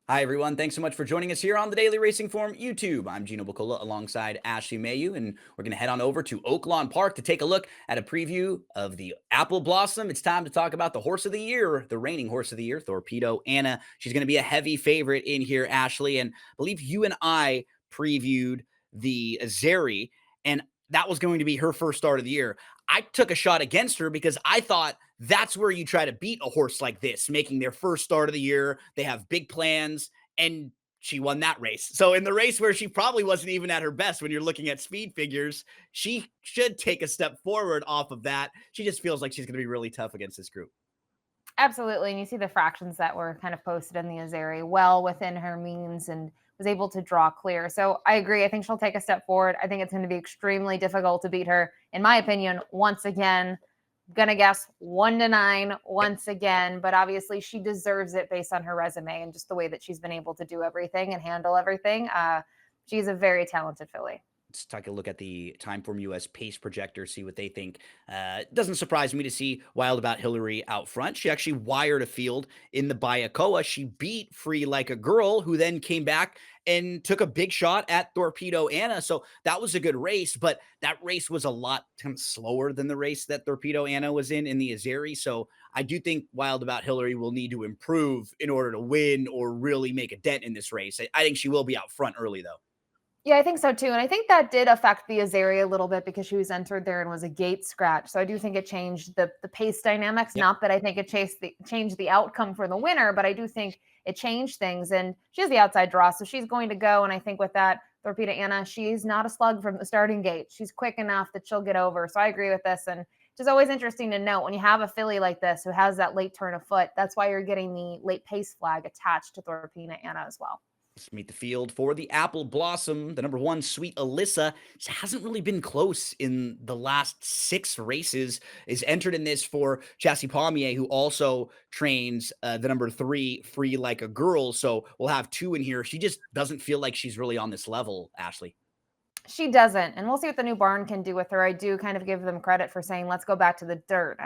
Hi, everyone. Thanks so much for joining us here on the Daily Racing Form YouTube. I'm Gino Buccola alongside Ashley Mailloux, and we're going to head on over to Oaklawn Park to take a look at a preview of the Apple Blossom. It's time to talk about the horse of the year, the reigning horse of the year, Thorpedo Anna. She's going to be a heavy favorite in here, Ashley. And I believe you and I previewed the Azeri, and that was going to be her first start of the year. I took a shot against her because I thought that's where you try to beat a horse like this, making their first start of the year. They have big plans, and she won that race. So in the race where she probably wasn't even at her best when you're looking at speed figures, she should take a step forward off of that. She just feels like she's going to be really tough against this group. Absolutely. And you see the fractions that were kind of posted in the Azeri well within her means and was able to draw clear. So I agree. I think she'll take a step forward. I think it's going to be extremely difficult to beat her, in my opinion, once again. Gonna guess 1-9 once again, but obviously she deserves it based on her resume and just the way that she's been able to do everything and handle everything. She's a very talented filly. Let's take a look at the Timeform US pace projector, see what they think. It doesn't surprise me to see Wild About Hillary out front. She actually wired a field in the Buccola. She beat Free Like a Girl, who then came back and took a big shot at Thorpedo Anna. So that was a good race, but that race was a lot slower than the race that Thorpedo Anna was in the Azeri. So I do think Wild About Hillary will need to improve in order to win or really make a dent in this race. I think she will be out front early, though. Yeah, I think so too. And I think that did affect the Azeri a little bit because she was entered there and was a gate scratch. So I do think it changed the pace dynamics. Yep. Not that I think it changed the outcome for the winner, but I do think it changed things. And she has the outside draw, so she's going to go. And I think with that, Thorpedo Anna, she's not a slug from the starting gate. She's quick enough that she'll get over. So I agree with this. And it's just always interesting to note when you have a filly like this who has that late turn of foot, that's why you're getting the late pace flag attached to Thorpedo Anna as well. Let's meet the field for the Apple Blossom. The number one, Sweet Alyssa, hasn't really been close in the last 6 races. Is entered in this for Chassis Palmier, who also trains the number 3, Free Like a Girl. So we'll have 2 in here. She just doesn't feel like she's really on this level, Ashley. She doesn't, and we'll see what the new barn can do with her. I do kind of give them credit for saying, let's go back to the dirt.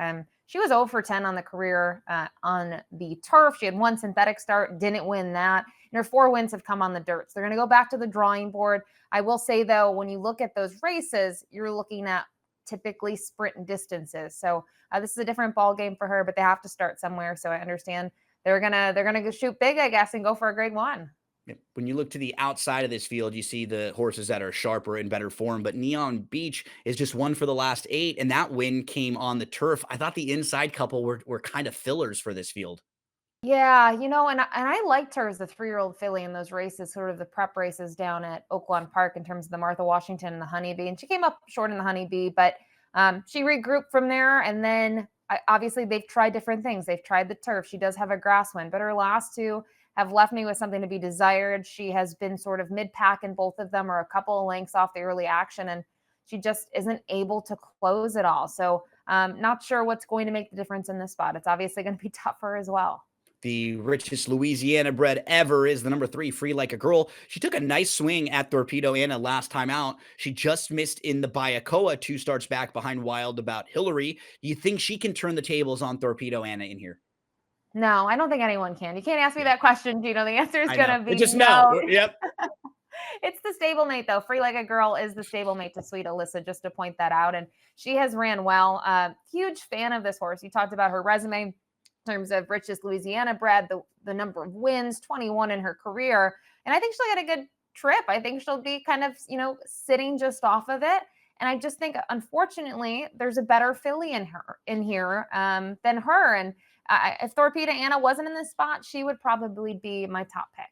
She was 0 for 10 on the career on the turf. She had one synthetic start, didn't win that. And her 4 wins have come on the dirt. So they're going to go back to the drawing board. I will say, though, when you look at those races, you're looking at typically sprint distances. So this is a different ball game for her, but they have to start somewhere. So I understand they're gonna go shoot big, I guess, and go for a grade 1. When you look to the outside of this field, you see the horses that are sharper and better form, but Neon Beach is just one for the last 8, and that win came on the turf. I thought the inside couple were kind of fillers for this field. Yeah, and I liked her as the 3-year-old filly in those races, sort of the prep races down at Oaklawn Park in terms of the Martha Washington and the Honeybee. And she came up short in the Honeybee, but she regrouped from there. And then obviously they've tried different things. They've tried the turf. She does have a grass win, but her last 2 have left me with something to be desired. She has been sort of mid-pack in both of them or a couple of lengths off the early action, and she just isn't able to close it all. So not sure what's going to make the difference in this spot. It's obviously going to be tougher as well. The richest Louisiana bred ever is the number 3, Free Like a Girl. She took a nice swing at Thorpedo Anna last time out. She just missed in the Buccola 2 starts back behind Wild About Hillary. Do you think she can turn the tables on Thorpedo Anna in here? No, I don't think anyone can. You can't ask me Yeah, that question, Gino. The answer is I going know. to I be just know. no. Yep. It's the stablemate, though. Free Like a Girl is the stablemate to Sweet Alyssa, just to point that out. And she has ran well. Huge fan of this horse. You talked about her resume in terms of richest Louisiana bred, the number of wins, 21 in her career. And I think she'll get a good trip. I think she'll be kind of, sitting just off of it. And I just think, unfortunately, there's a better filly in here than her. And if Thorpedo Anna wasn't in this spot, she would probably be my top pick.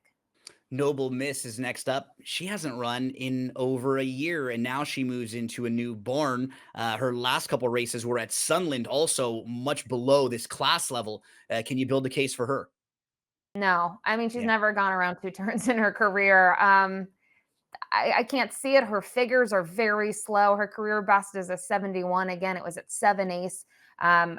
Noble Miss is next up. She hasn't run in over a year, and now she moves into a new barn. Her last couple races were at Sunland, also much below this class level. Can you build a case for her? No, I mean, she's Yeah. never gone around 2 turns in her career. I can't see it. Her figures are very slow. Her career best is a 71. Again, it was at 7 ace.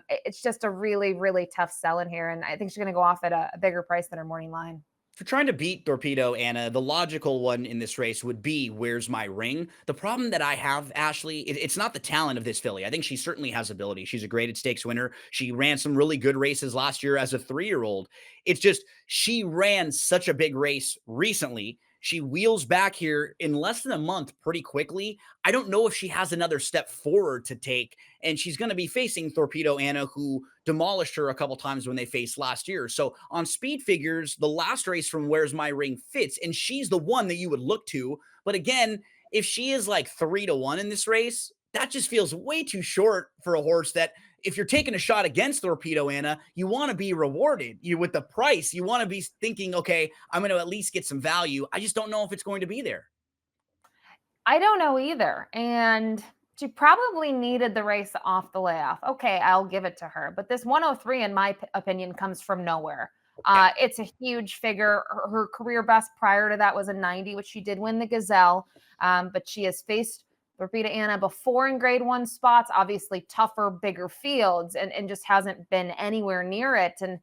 It's just a really, really tough sell in here. And I think she's going to go off at a bigger price than her morning line. For trying to beat Torpedo Anna, the logical one in this race would be Where's My Ring? The problem that I have, Ashley, it's not the talent of this filly. I think she certainly has ability. She's a graded stakes winner. She ran some really good races last year as a 3-year old. It's just she ran such a big race recently. She wheels back here in less than a month pretty quickly. I don't know if she has another step forward to take, and she's going to be facing Torpedo Anna, who demolished her a couple times when they faced last year. So on speed figures, the last race from Where's My Ring fits, and she's the one that you would look to. But again, if she is like 3-1 in this race, that just feels way too short for a horse that if you're taking a shot against Torpedo Anna, you want to be rewarded. You with the price, you want to be thinking, okay, I'm going to at least get some value. I just don't know if it's going to be there. I don't know either. And she probably needed the race off the layoff. Okay, I'll give it to her. But this 103, in my opinion, comes from nowhere. Yeah. It's a huge figure. Her career best prior to that was a 90, which she did win the Gazelle. But she has faced Thorpedo Anna before in grade one spots, obviously tougher, bigger fields, and just hasn't been anywhere near it. And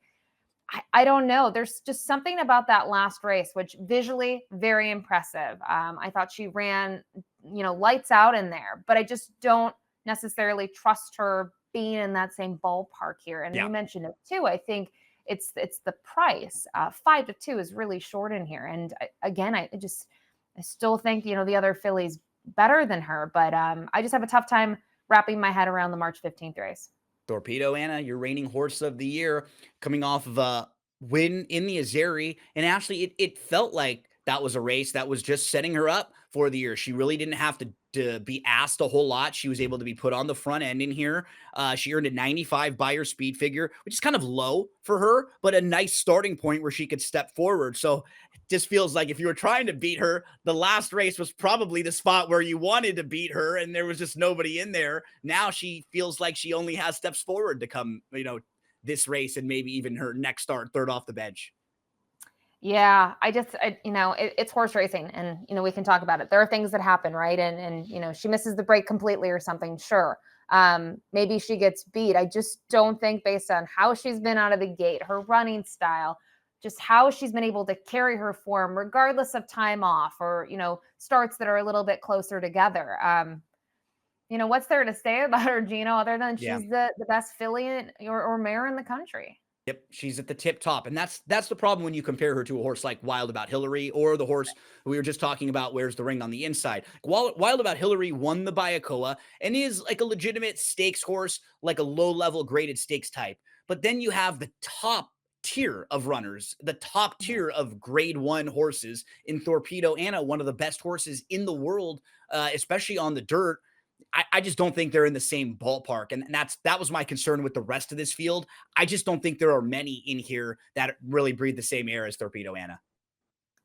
I don't know. There's just something about that last race, which visually very impressive. I thought she ran, lights out in there, but I just don't necessarily trust her being in that same ballpark here. And Yeah. you mentioned it too. I think it's the price. 5-2 is really short in here. And again, I still think the other filly's better than her, but I just have a tough time wrapping my head around the March 15th race. Torpedo Anna, your reigning horse of the year, coming off of a win in the Azeri. And actually, it felt like that was a race that was just setting her up for the year. She really didn't have to be asked a whole lot. She was able to be put on the front end in here. She earned a 95 by her speed figure, which is kind of low for her, but a nice starting point where she could step forward. So it just feels like if you were trying to beat her, the last race was probably the spot where you wanted to beat her, and there was just nobody in there. Now she feels like she only has steps forward to come, this race and maybe even her next start, third off the bench. Yeah, it's horse racing, and we can talk about it. There are things that happen, right? And she misses the break completely or something. Sure, maybe she gets beat. I just don't think, based on how she's been out of the gate, her running style, just how she's been able to carry her form, regardless of time off or starts that are a little bit closer together. What's there to say about her, Gino, other than Yeah. she's the best filly or mare in the country? Yep, she's at the tip top, and that's the problem when you compare her to a horse like Wild About Hillary or the horse we were just talking about. Where's the Ring on the inside? Wild About Hillary won the Buccola and is like a legitimate stakes horse, like a low-level graded stakes type. But then you have the top tier of runners, the top tier of grade one horses in Thorpedo Anna, one of the best horses in the world, especially on the dirt. I just don't think they're in the same ballpark. And that was my concern with the rest of this field. I just don't think there are many in here that really breathe the same air as Torpedo Anna.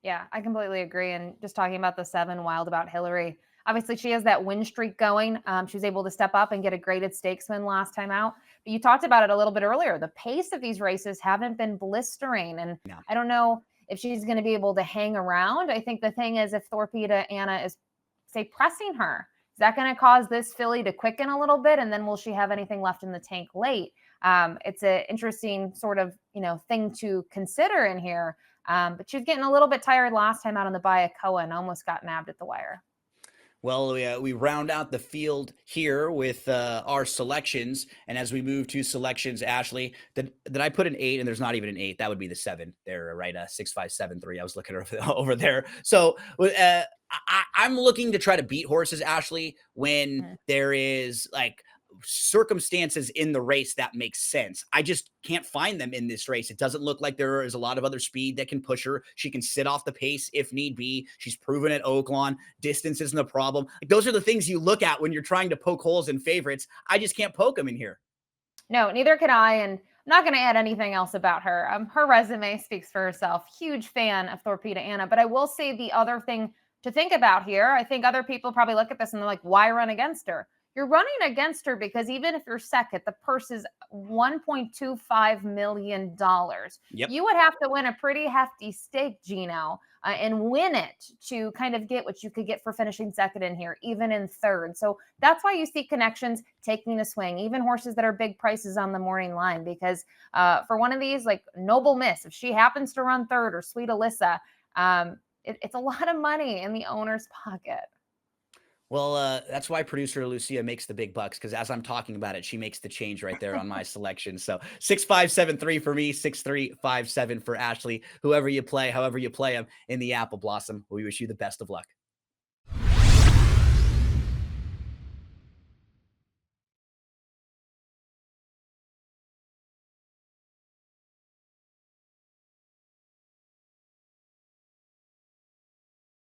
Yeah, I completely agree. And just talking about the 7 Wild About Hillary, obviously she has that win streak going. She was able to step up and get a graded stakes win last time out. But you talked about it a little bit earlier. The pace of these races haven't been blistering, and Yeah. I don't know if she's going to be able to hang around. I think the thing is, if Thorpedo Anna is, say, pressing her, is that going to cause this filly to quicken a little bit? And then will she have anything left in the tank late? It's an interesting sort of thing to consider in here. But she was getting a little bit tired last time out on the Buccola and almost got nabbed at the wire. Well, we round out the field here with our selections. And as we move to selections, Ashley, did I put an 8? And there's not even an 8. That would be the 7 there, right? 6, 5, 7, 3. I was looking over there. So I'm looking to try to beat horses, Ashley, when there is like circumstances in the race that makes sense. I just can't find them in this race. It doesn't look like there is a lot of other speed that can push her. She can sit off the pace if need be. She's proven at Oaklawn. Distance isn't a problem. Like, those are the things you look at when you're trying to poke holes in favorites. I just can't poke them in here. No, neither can I. And I'm not going to add anything else about her. Her resume speaks for herself. Huge fan of Thorpedo Anna. But I will say the other thing to think about here, I think other people probably look at this and they're like, why run against her? you're running against her because even if you're second, the purse is $1.25 million. Yep. You would have to win a pretty hefty stake, Gino, and win it to kind of get what you could get for finishing second in here, even in third. So that's why you see connections taking a swing, even horses that are big prices on the morning line, because for one of these, like Noble Miss, if she happens to run third, or Sweet Alyssa, it's a lot of money in the owner's pocket. Well, that's why producer Lucia makes the big bucks, because as I'm talking about it, she makes the change right there on my selection. So 6573 for me, 6357 for Ashley. Whoever you play, however you play them in the Apple Blossom, we wish you the best of luck.